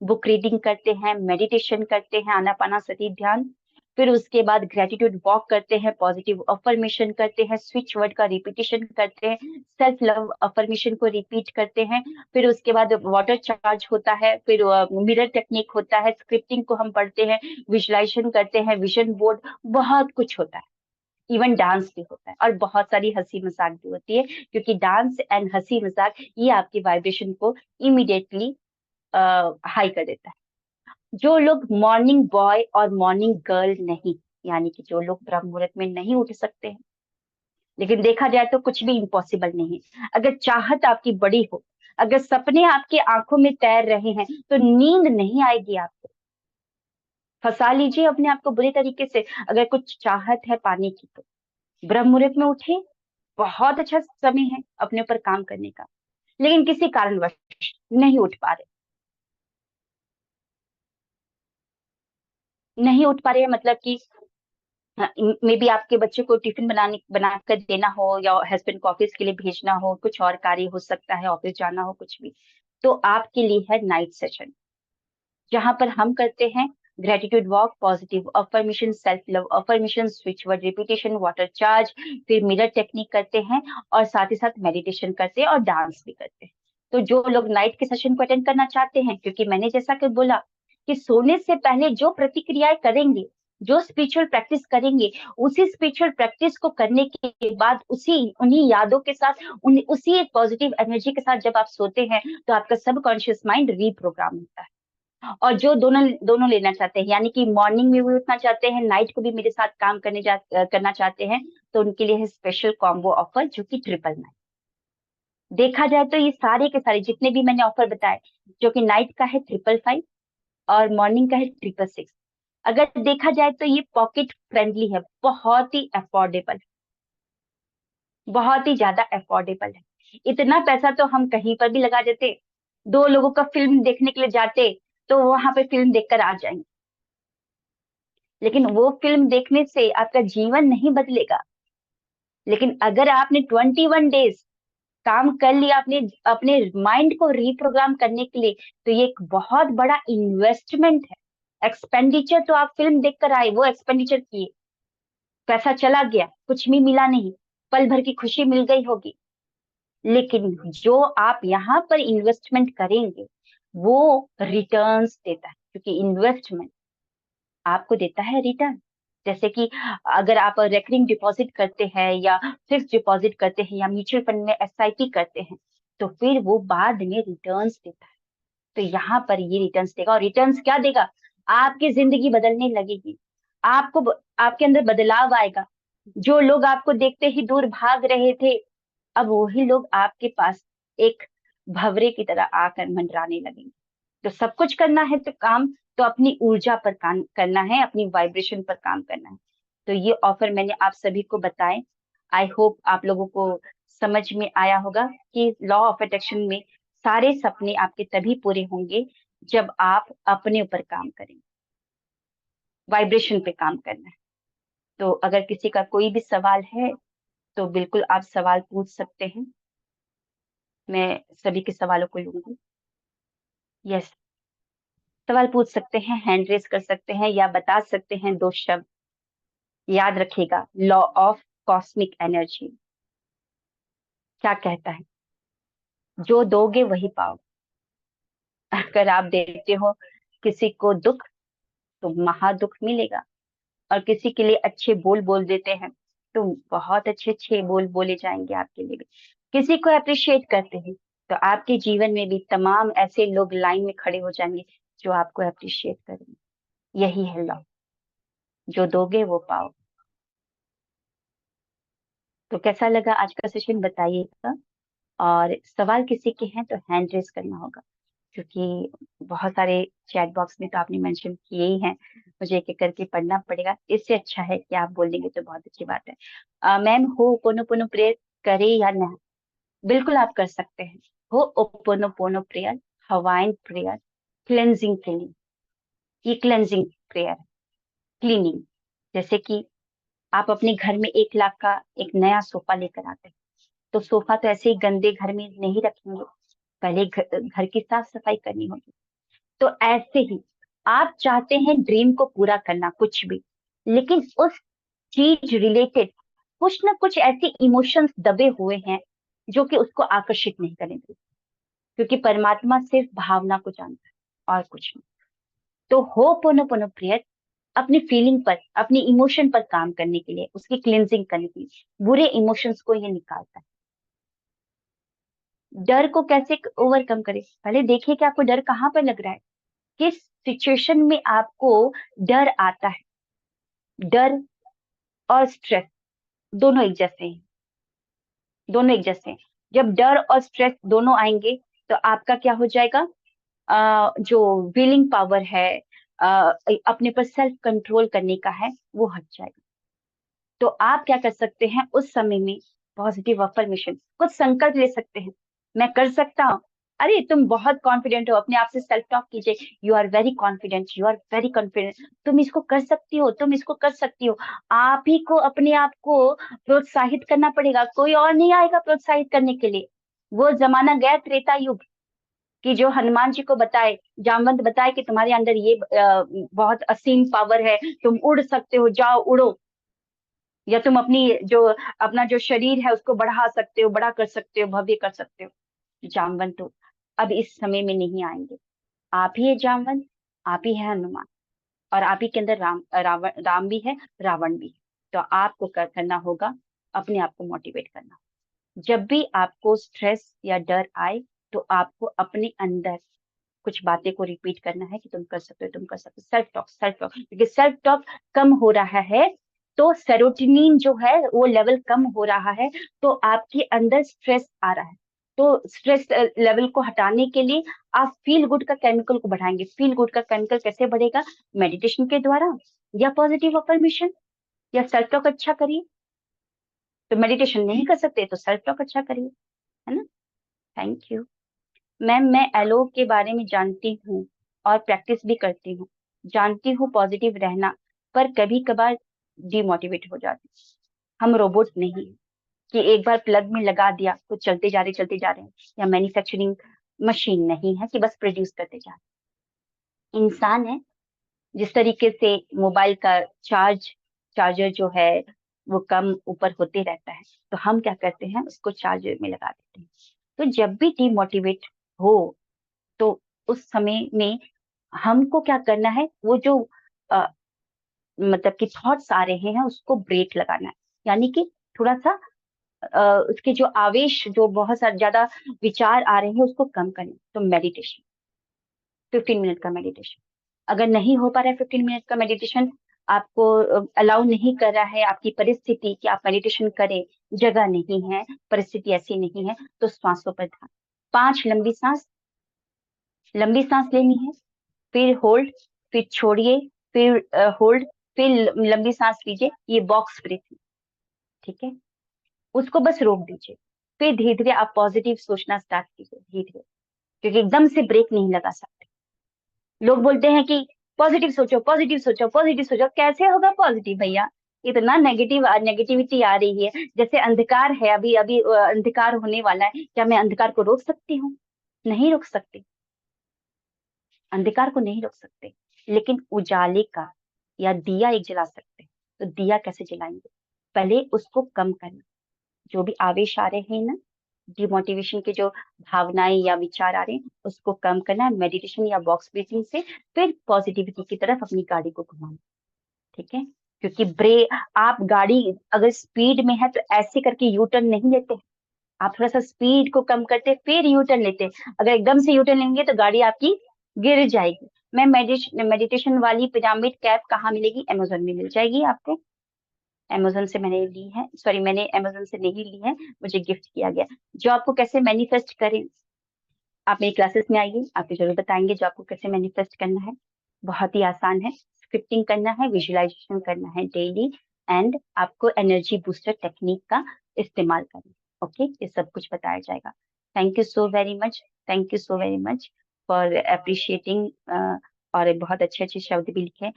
Speaker 1: बुक रीडिंग करते हैं, मेडिटेशन करते हैं, आनापानासती ध्यान। फिर उसके बाद ग्रेटिट्यूड वॉक करते हैं, पॉजिटिव अफर्मेशन करते हैं, स्विच वर्ड का रिपीटेशन करते हैं, सेल्फ लव अफर्मेशन को रिपीट करते हैं। फिर उसके बाद वाटर चार्ज होता है, फिर मिरर टेक्निक होता है, स्क्रिप्टिंग को हम पढ़ते हैं, विजुलाइजेशन करते हैं, विजन बोर्ड, बहुत कुछ होता है। इवन डांस भी होता है और बहुत सारी हंसी मजाक भी होती है, क्योंकि डांस एंड हंसी मजाक ये आपकी वाइब्रेशन को इमिडिएटली हाई कर देता है। जो लोग मॉर्निंग बॉय और मॉर्निंग गर्ल नहीं, यानी कि जो लोग ब्रह्म मुहूर्त में नहीं उठ सकते हैं, लेकिन देखा जाए तो कुछ भी इम्पॉसिबल नहीं है। अगर चाहत आपकी बड़ी हो, अगर सपने आपकी आंखों में तैर रहे हैं, तो नींद नहीं आएगी आपको। फंसा लीजिए अपने आप को बुरी तरीके से। अगर कुछ चाहत है पाने की तो ब्रह्म मुहूर्त में उठे, बहुत अच्छा समय है अपने ऊपर काम करने का। लेकिन किसी कारणवश नहीं उठ पा रहे, नहीं उठ पा रहे हैं, मतलब कि मे बी आपके बच्चे को टिफिन बना कर देना हो, या हस्बैंड को ऑफिस के लिए भेजना हो, कुछ और कार्य हो सकता है, ऑफिस जाना हो, कुछ भी। तो आपके लिए है नाइट सेशन, जहां पर हम करते हैं gratitude walk, positive affirmation, self love affirmation, switch word repetition, water charge, फिर मिरर टेक्निक करते हैं, और साथ ही साथ मेडिटेशन करते हैं और डांस भी करते हैं। तो जो लोग नाइट के सेशन को अटेंड करना चाहते हैं, क्योंकि मैंने जैसा कि बोला कि सोने से पहले जो प्रतिक्रियाएं करेंगे, जो स्पिरिचुअल प्रैक्टिस करेंगे, उसी स्पिरिचुअल प्रैक्टिस को करने के बाद उसी उन्हीं यादों के साथ, उसी एक पॉजिटिव एनर्जी के साथ जब आप सोते हैं, तो आपका सबकॉन्शियस माइंड रीप्रोग्राम होता है। और जो दोनों दोनों लेना चाहते हैं, यानी कि मॉर्निंग में भी उठना चाहते हैं, नाइट को भी मेरे साथ काम करना चाहते हैं, तो उनके लिए है स्पेशल कॉम्बो ऑफर, जो कि 999। देखा जाए तो ये सारे के सारे जितने भी मैंने ऑफर बताए, जो कि नाइट का है 555 और मॉर्निंग का है 666, अगर देखा जाए तो ये पॉकेट फ्रेंडली है, बहुत ही अफोर्डेबल, बहुत ही ज्यादा अफोर्डेबल है। इतना पैसा तो हम कहीं पर भी लगा देते, दो लोगों का फिल्म देखने के लिए जाते, तो वहां पे फिल्म देखकर आ जाएंगे, लेकिन वो फिल्म देखने से आपका जीवन नहीं बदलेगा। लेकिन अगर आपने 21 डेज काम कर लिया अपने अपने माइंड को रिप्रोग्राम करने के लिए, तो ये एक बहुत बड़ा इन्वेस्टमेंट है। एक्सपेंडिचर तो आप फिल्म देखकर आए, वो एक्सपेंडिचर किए, पैसा चला गया, कुछ भी मिला नहीं, पल भर की खुशी मिल गई होगी। लेकिन जो आप यहाँ पर इन्वेस्टमेंट करेंगे, वो रिटर्न्स देता है, क्योंकि इन्वेस्टमेंट आपको देता है रिटर्न। जैसे कि अगर आप रेकरिंग डिपॉजिट करते हैं, या फिक्स डिपॉजिट करते हैं, या म्यूचुअल फंड में एसआईपी करते हैं, तो फिर वो बाद में रिटर्न्स देता है। तो यहाँ पर ये रिटर्न्स देगा, और रिटर्न्स क्या देगा? आपकी जिंदगी बदलने लगेगी, आपके अंदर बदलाव आएगा। जो लोग आपको देखते ही दूर भाग रहे थे, अब वही लोग आपके पास एक भंवरे की तरह आकर मंडराने लगेंगे। तो सब कुछ करना है तो काम, तो अपनी ऊर्जा पर काम करना है, अपनी वाइब्रेशन पर काम करना है। तो ये ऑफर मैंने आप सभी को बताए। आई होप आप लोगों को समझ में आया होगा कि लॉ ऑफ अट्रैक्शन में सारे सपने आपके तभी पूरे होंगे जब आप अपने ऊपर काम करेंगे, वाइब्रेशन पे काम करना है। तो अगर किसी का कोई भी सवाल है, तो बिल्कुल आप सवाल पूछ सकते हैं, मैं सभी के सवालों को लूंगी। यस, सवाल पूछ सकते हैं, हैंड रेस कर सकते हैं, या बता सकते हैं दो शब्द। याद रखिएगा, लॉ ऑफ कॉस्मिक एनर्जी क्या कहता है? जो दोगे वही पाओगे। अगर आप देते हो किसी को दुख, तो महा दुख मिलेगा। और किसी के लिए अच्छे बोल बोल देते हैं, तो बहुत अच्छे अच्छे बोल बोले जाएंगे आपके लिए भी। किसी को अप्रिशिएट करते हैं, तो आपके जीवन में भी तमाम ऐसे लोग लाइन में खड़े हो जाएंगे जो आपको अप्रिशिएट करेंगे। यही है लॉ, जो दोगे वो पाओ। तो कैसा लगा आज का सेशन, बताइएगा। और सवाल किसी के हैं तो हैंड रेस करना होगा, क्योंकि बहुत सारे चैट बॉक्स में तो आपने मेंशन किए ही हैं, मुझे एक एक करके पढ़ना पड़ेगा। इससे अच्छा है कि आप बोल देंगे तो बहुत अच्छी बात है। मैम, हो ओपोनोपोनो प्रेयर करे या ना? बिल्कुल आप कर सकते हैं। हो ओपोनोपोनो प्रेयर, हवाइन प्रेयर, क्लेंजिंग के लिए, ये क्लेंजिंग प्रेयर, क्लीनिंग। जैसे कि आप अपने घर में 1 लाख का एक नया सोफा लेकर आते हैं, तो सोफा तो ऐसे ही गंदे घर में नहीं रखेंगे, पहले घर की साफ सफाई करनी होगी। तो ऐसे ही आप चाहते हैं ड्रीम को पूरा करना, कुछ भी, लेकिन उस चीज रिलेटेड कुछ ना कुछ ऐसे इमोशंस दबे हुए हैं जो कि उसको आकर्षित नहीं करेंगे, क्योंकि परमात्मा सिर्फ भावना को जानता है और कुछ नहीं। तो हो पोनो प्रेयर अपनी फीलिंग पर, अपनी इमोशन पर काम करने के लिए, उसकी क्लिनजिंग करने के लिए, बुरे इमोशंस को ये निकालता है। डर को कैसे ओवरकम करें, पहले देखिए कि आपको डर कहाँ पर लग रहा है, किस सिचुएशन में आपको डर आता है। डर और स्ट्रेस दोनों एक जैसे हैं, दोनों एक जैसे हैं। जब डर और स्ट्रेस दोनों आएंगे, तो आपका क्या हो जाएगा? जो विलिंग पावर है, अपने पर सेल्फ कंट्रोल करने का है, वो हट जाएगा। तो आप क्या कर सकते हैं उस समय में? पॉजिटिव अफर्मेशन, कुछ संकल्प ले सकते हैं। मैं कर सकता हूँ। अरे तुम बहुत कॉन्फिडेंट हो, अपने आप से सेल्फ टॉक कीजिए, you are very confident, you are very confident, तुम इसको कर सकती हो, तुम इसको कर सकती हो। आप ही को अपने आप को प्रोत्साहित करना पड़ेगा, कोई और नहीं आएगा प्रोत्साहित करने के लिए। वो जमाना गया त्रेता युग कि जो हनुमान जी को बताए, जामवंत बताए कि तुम्हारे अंदर ये बहुत असीम पावर है, तुम उड़ सकते हो, जाओ उड़ो, या तुम अपना जो शरीर है उसको बढ़ा सकते हो, बड़ा कर सकते हो, भव्य कर सकते हो। जामवंत हो, अब इस समय में नहीं आएंगे। आप ही है जामवंत, आप ही है हनुमान, और आप ही के अंदर राम भी है, रावण भी है। तो आपको करना होगा, अपने आप को मोटिवेट करना। जब भी आपको स्ट्रेस या डर आए, तो आपको अपने अंदर कुछ बातें को रिपीट करना है कि तुम कर सकते हो, तुम कर सकते हो। सेल्फ टॉक, सेल्फ टॉक, क्योंकि सेल्फ टॉक कम हो रहा है तो सेरोटोनिन जो है वो लेवल कम हो रहा है, तो आपके अंदर स्ट्रेस आ रहा है। तो स्ट्रेस लेवल को हटाने के लिए आप फील गुड का केमिकल को बढ़ाएंगे। फील गुड का केमिकल कैसे बढ़ेगा? मेडिटेशन के द्वारा, या पॉजिटिव अफर्मेशन, या सेल्फ टॉक अच्छा करिए। तो मेडिटेशन नहीं कर सकते तो सेल्फ टॉक अच्छा करिए, है ना। Thank you ma'am. मैं एलो के बारे में जानती हूँ और प्रैक्टिस भी करती हूँ। जानती हूँ पॉजिटिव रहना, पर कभी कभार डिमोटिवेट हो जाती हूँ। हम रोबोट नहीं हैं कि एक बार प्लग में लगा दिया तो चलते जा रहे हैं, या मैन्युफैक्चरिंग मशीन नहीं है कि बस प्रोड्यूस करते जा रहे हैं। इंसान है, जिस तरीके से मोबाइल का चार्जर जो है वो कम ऊपर होते रहता है, तो हम क्या करते हैं, उसको चार्जर में लगा देते हैं। तो जब भी डिमोटिवेट हो, तो उस समय में हमको क्या करना है, वो जो अ, मतलब कि थॉट्स आ रहे हैं उसको ब्रेक लगाना है। यानी कि थोड़ा सा उसके जो आवेश, जो बहुत सारे ज्यादा विचार आ रहे हैं उसको कम करना। तो मेडिटेशन, 15 मिनट का मेडिटेशन। अगर नहीं हो पा रहा है 15 मिनट का मेडिटेशन, आपको अलाउ नहीं कर रहा है आपकी परिस्थिति कि आप मेडिटेशन करें, जगह नहीं है, परिस्थिति ऐसी नहीं है, तो श्वासों पर ध्यान। 5 लंबी सांस लेनी है, फिर होल्ड, फिर छोड़िए, फिर होल्ड, फिर लंबी सांस लीजिए। ये बॉक्स ब्रीथिंग, ठीक है। उसको बस रोक दीजिए, फिर धीरे धीरे आप पॉजिटिव सोचना स्टार्ट कीजिए, धीरे धीरे, क्योंकि एकदम से ब्रेक नहीं लगा सकते। लोग बोलते हैं कि पॉजिटिव सोचो, पॉजिटिव सोचो, पॉजिटिव सोचो। कैसे होगा पॉजिटिव भैया? इतना नेगेटिविटी आ रही है, जैसे अंधकार है, अभी अभी अंधकार होने वाला है, क्या मैं अंधकार को रोक सकती हूँ? नहीं रोक सकती, अंधकार को नहीं रोक सकते, लेकिन उजाले का या दिया एक जला सकते हैं। तो दिया कैसे जलाएंगे? पहले उसको कम करना। जो भी आवेश आ रहे हैं ना, डिमोटिवेशन के जो भावनाएं या विचार आ रहे हैं, उसको कम करना है मेडिटेशन या बॉक्स ब्रीथिंग से। फिर पॉजिटिविटी की तरफ अपनी गाड़ी को घुमाना, ठीक है। क्योंकि आप गाड़ी अगर स्पीड में है तो ऐसे करके यू टर्न नहीं लेते, आप थोड़ा सा स्पीड को कम करते फिर यू टर्न लेते। अगर एकदम से यू टर्न लेंगे तो गाड़ी आपकी गिर जाएगी। मैं मेडिटेशन वाली पिरामिड कैप कहाँ मिलेगी? अमेजोन में मिल जाएगी आपको। अमेजोन से मैंने ली है, सॉरी मैंने अमेजोन से नहीं ली है, मुझे गिफ्ट किया गया। जो आपको कैसे मैनिफेस्ट करें, आप मेरी क्लासेस में आइए, आपको जरूर बताएंगे जो आपको कैसे मैनिफेस्ट करना है। बहुत ही आसान है, स्क्रिप्टिंग करना है, विजुअलाइजेशन करना है डेली, एंड आपको एनर्जी बूस्टर टेक्निक का इस्तेमाल करना है। ओके, ये सब कुछ बताया जाएगा। Thank you so very much, thank you so very much for appreciating. और बहुत अच्छे अच्छे शब्द भी लिखे।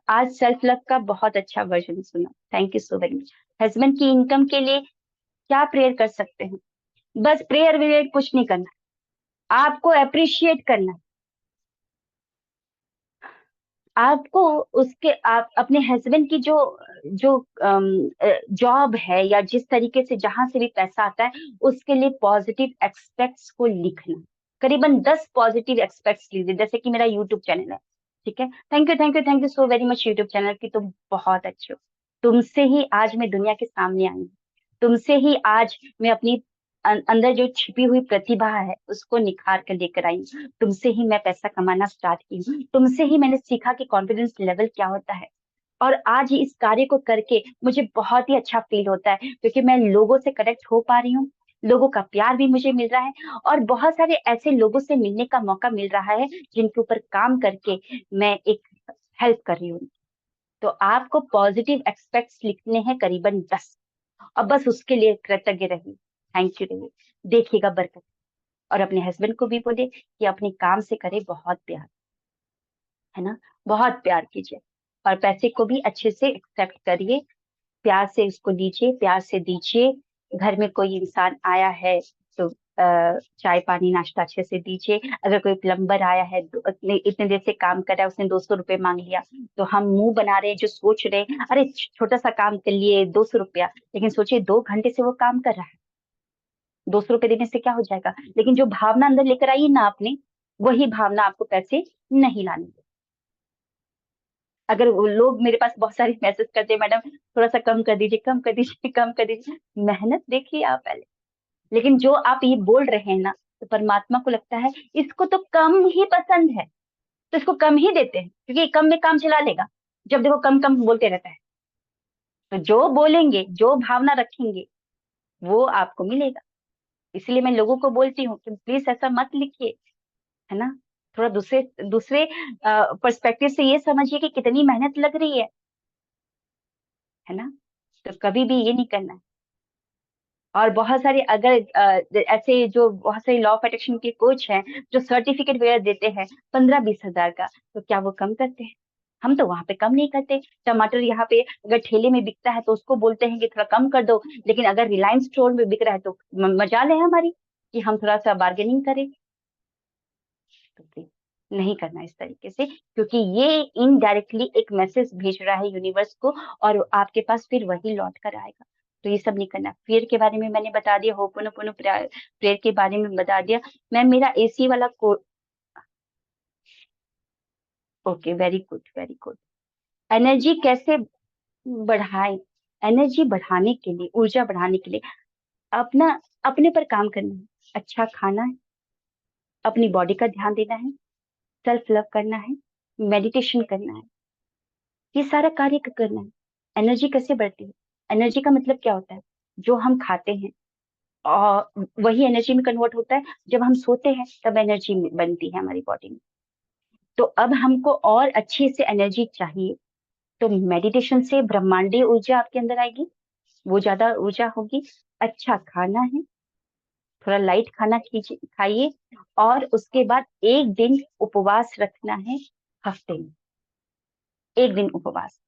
Speaker 1: आज सेल्फ लव का बहुत अच्छा वर्जन सुना, thank you so very much. Husband की इनकम के लिए क्या प्रेयर कर सकते हैं? बस प्रेयर वेयर कुछ नहीं करना, आपको अप्रिशिएट करना। आपको आप अपने हस्बैंड की जो जो जॉब है, या जिस तरीके से जहां से भी पैसा आता है, उसके लिए पॉजिटिव एक्सपेक्ट्स को लिखना। करीबन 10 पॉजिटिव एक्सपेक्ट्स लीजिए। जैसे कि मेरा यूट्यूब चैनल है, ठीक है, thank you thank you thank you so very much YouTube channel की, तुम बहुत अच्छे हो। तुमसे ही आज मैं दुनिया के सामने आई हूँ, तुमसे ही आज मैं अपनी अंदर जो छिपी हुई प्रतिभा है उसको निखार कर लेकर आई हूँ। तुमसे ही मैं पैसा कमाना स्टार्ट की हूँ, तुमसे ही मैंने सीखा कि कॉन्फिडेंस लेवल क्या होता है। और आज इस कार्य को करके मुझे बहुत ही अच्छा फील होता है, क्योंकि मैं लोगों से कनेक्ट हो पा रही हूँ, लोगों का प्यार भी मुझे मिल रहा है, और बहुत सारे ऐसे लोगों से मिलने का मौका मिल रहा है जिनके ऊपर काम करके मैं एक हेल्प कर रही हूँ। तो आपको पॉजिटिव एक्सपेक्ट्स लिखने हैं करीबन 10, और बस उसके लिए कृतज्ञ रहिए, थैंक यू रहिए, देखिएगा बरकत। और अपने हस्बैंड को भी बोले कि अपने काम से करे बहुत प्यार, है ना, बहुत प्यार कीजिए। और पैसे को भी अच्छे से एक्सेप्ट करिए, प्यार से उसको लीजिए, प्यार से दीजिए। घर में कोई इंसान आया है तो चाय पानी नाश्ता अच्छे से दीजिए। अगर कोई प्लम्बर आया है तो इतने देर से काम कर रहा है, उसने 200 रुपये मांग लिया, तो हम मुंह बना रहे हैं, जो सोच रहे हैं अरे छोटा सा काम कर लिए 200 रुपया, लेकिन सोचिए 2 घंटे से वो काम कर रहा है, 200 रुपये देने से क्या हो जाएगा। लेकिन जो भावना अंदर लेकर आइए ना आपने, वही भावना आपको पैसे नहीं लाने देगी। अगर वो लोग मेरे पास बहुत सारी मैसेज करते हैं, मैडम थोड़ा सा कम कर दीजिए, कम कर दीजिए, कम कर दीजिए, मेहनत देखिए आप पहले। लेकिन जो आप ये बोल रहे हैं ना, तो परमात्मा को लगता है इसको तो कम ही पसंद है, तो इसको कम ही देते हैं, क्योंकि ये कम में काम चला लेगा। जब देखो कम कम बोलते रहता है। तो जो बोलेंगे, जो भावना रखेंगे, वो आपको मिलेगा। इसलिए मैं लोगों को बोलती हूँ कि प्लीज ऐसा मत लिखिए, है ना। थोड़ा दूसरे दूसरे पर्सपेक्टिव से ये समझिए कि कितनी मेहनत लग रही है ना। तो कभी भी ये नहीं करना है। और बहुत सारे अगर ऐसे जो बहुत सारे लॉ ऑफ अट्रैक्शन के कोच हैं, जो सर्टिफिकेट वगैरह देते हैं 15-20 हजार का, तो क्या वो कम करते हैं? हम तो वहां पे कम नहीं करते। टमाटर यहाँ पे अगर ठेले में बिकता है तो उसको बोलते हैं कि थोड़ा कम कर दो, लेकिन अगर रिलायंस स्टोर में बिक रहा है तो मजाल है हमारी कि हम थोड़ा सा बार्गेनिंग करें। तो please, नहीं करना इस तरीके से, क्योंकि ये इनडायरेक्टली एक मैसेज भेज रहा है यूनिवर्स को, और आपके पास फिर वही लौट कर आएगा। तो ये सब नहीं करना। फेयर के बारे में मैंने बता दिया, होपोनोपोनो प्रेयर के बारे में बता दिया। मैम मेरा एसी वाला को okay, very good very good. Energy कैसे बढ़ाए? एनर्जी बढ़ाने के लिए, ऊर्जा बढ़ाने के लिए अपना अपने पर काम करना है, अच्छा खाना है, अपनी बॉडी का ध्यान देना है, सेल्फ लव करना है, मेडिटेशन करना है, ये सारा कार्य करना है। एनर्जी कैसे बढ़ती है? एनर्जी का मतलब क्या होता है? जो हम खाते हैं और वही एनर्जी में कन्वर्ट होता है। जब हम सोते हैं तब एनर्जी बनती है हमारी बॉडी में। तो अब हमको और अच्छे से एनर्जी चाहिए, तो मेडिटेशन से ब्रह्मांडीय ऊर्जा आपके अंदर आएगी, वो ज्यादा ऊर्जा होगी। अच्छा खाना है, थोड़ा लाइट खाना कीजिए, खाइए। और उसके बाद एक दिन उपवास रखना है हफ्ते में, एक दिन उपवास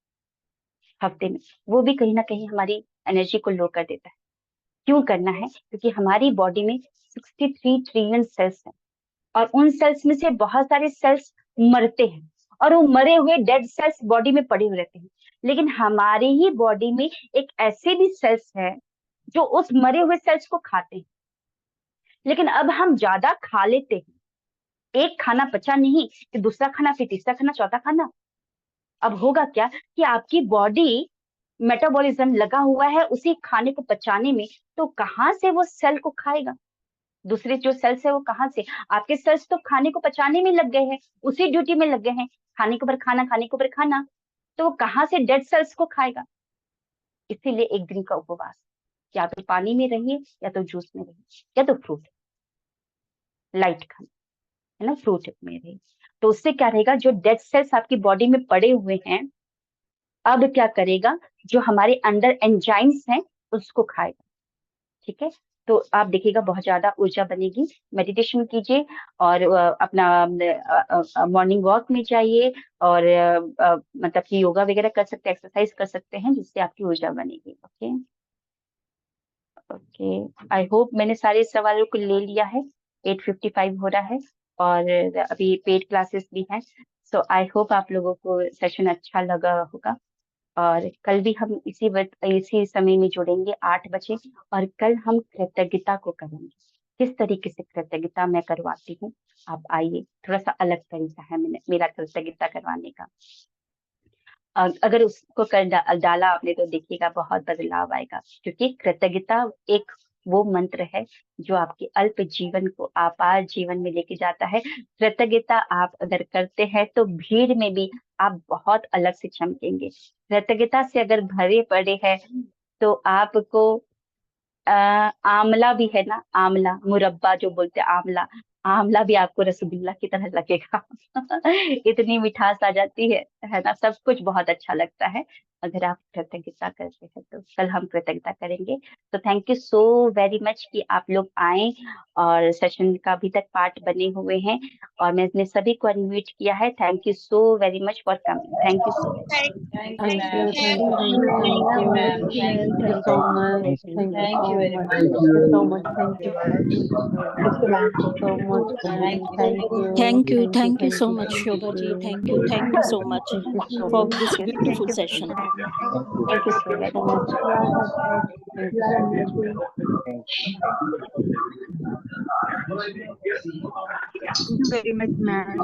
Speaker 1: हफ्ते में। वो भी कहीं ना कहीं हमारी एनर्जी को लो कर देता है। क्यों करना है? क्योंकि हमारी बॉडी में 63 ट्रिलियन सेल्स हैं, और उन सेल्स में से बहुत सारे सेल्स मरते हैं, और वो मरे हुए डेड सेल्स बॉडी में पड़े हुए रहते हैं। लेकिन हमारी ही बॉडी में एक ऐसे भी सेल्स है जो उस मरे हुए सेल्स को खाते हैं। लेकिन अब हम ज्यादा खा लेते हैं, एक खाना पचा नहीं कि दूसरा खाना, फिर तीसरा खाना, चौथा खाना। अब होगा क्या कि आपकी बॉडी मेटाबॉलिज्म लगा हुआ है उसी खाने को पचाने में, तो कहाँ से वो सेल को खाएगा? दूसरे जो सेल्स है वो कहाँ से? आपके सेल्स तो खाने को पचाने में लग गए हैं, उसी ड्यूटी में लग गए हैं, खाने के ऊपर खाना, खाने के ऊपर खाना। तो वो कहाँ से डेड सेल्स को खाएगा? इसीलिए एक दिन का उपवास, या तो पानी में रहिए, या तो जूस में रहिए, या तो फ्रूट, लाइट खाना, है ना, फ्रूट में रहिए। तो उससे क्या रहेगा, जो डेड सेल्स आपकी बॉडी में पड़े हुए हैं, अब क्या करेगा, जो हमारे अंदर एंजाइम्स हैं उसको खाएगा। ठीक है। तो आप देखिएगा बहुत ज्यादा ऊर्जा बनेगी। मेडिटेशन कीजिए, और अपना मॉर्निंग वॉक में जाइए, और मतलब कि योगा वगैरह कर सकते हैं, एक्सरसाइज कर सकते हैं, जिससे आपकी ऊर्जा बनेगी। ओके। ओके, आई होप मैंने सारे सवालों को ले लिया है। 8:55 हो रहा है, और अभी पेड क्लासेस भी हैं। सो आई होप आप लोगों को सेशन अच्छा लगा होगा। और कल भी हम इसी वक्त इसी समय में जुड़ेंगे 8 बजे, और कल हम कृतज्ञता को करेंगे। किस तरीके से कृतज्ञता मैं करवाती हूँ, आप आइए। थोड़ा सा अलग तरीका है मेरा कृतज्ञता करवाने का। अगर उसको डाला आपने तो देखिएगा बहुत बदलाव आएगा, क्योंकि कृतज्ञता एक वो मंत्र है जो आपके अल्प जीवन को आपार जीवन में लेके जाता है। कृतज्ञता आप अगर करते हैं तो भीड़ में भी आप बहुत अलग से चमकेंगे। कृतज्ञता से अगर भरे पड़े हैं तो आपको आंवला भी है ना, आंवला मुरब्बा जो बोलते हैं, आंवला, आंवला भी आपको रसगुल्ला की तरह लगेगा। इतनी मिठास आ जाती है ना, सब कुछ बहुत अच्छा लगता है। अगर आप कृतज्ञता करते हैं तो कल हम कृतज्ञता करेंगे। तो thank you so very much कि आप लोग आए और सेशन का अभी तक पार्ट बने हुए हैं, और मैंने सभी को अनम्यूट किया है। Thank you so very much for coming. Thank you so much.
Speaker 2: Thank
Speaker 3: Thank
Speaker 2: you,
Speaker 3: you,
Speaker 2: ma'am.
Speaker 3: thank you,
Speaker 2: Thank
Speaker 3: thank
Speaker 2: you.
Speaker 3: you, thank
Speaker 2: Thank you,
Speaker 3: you.
Speaker 2: ma'am. Thank
Speaker 3: Thank you
Speaker 2: you.
Speaker 3: so much. Thank you
Speaker 2: Thank
Speaker 3: so
Speaker 2: you very
Speaker 3: much.
Speaker 2: much.
Speaker 3: Thank you so much. Thank you, thank you.
Speaker 4: Thank you, ma'am.
Speaker 3: So much, ma'am.
Speaker 2: Thank you.
Speaker 3: Thank you.
Speaker 5: Thank you so
Speaker 3: Thank
Speaker 5: much,
Speaker 3: you.
Speaker 5: Shobha ji. Thank you so much
Speaker 3: Thank you so
Speaker 5: for
Speaker 3: much.
Speaker 5: this
Speaker 1: Thank
Speaker 5: beautiful
Speaker 1: you
Speaker 5: session.
Speaker 1: Thank you so very
Speaker 3: So
Speaker 1: much.
Speaker 3: much. Thank you so much.
Speaker 4: Thank you very much, ma'am.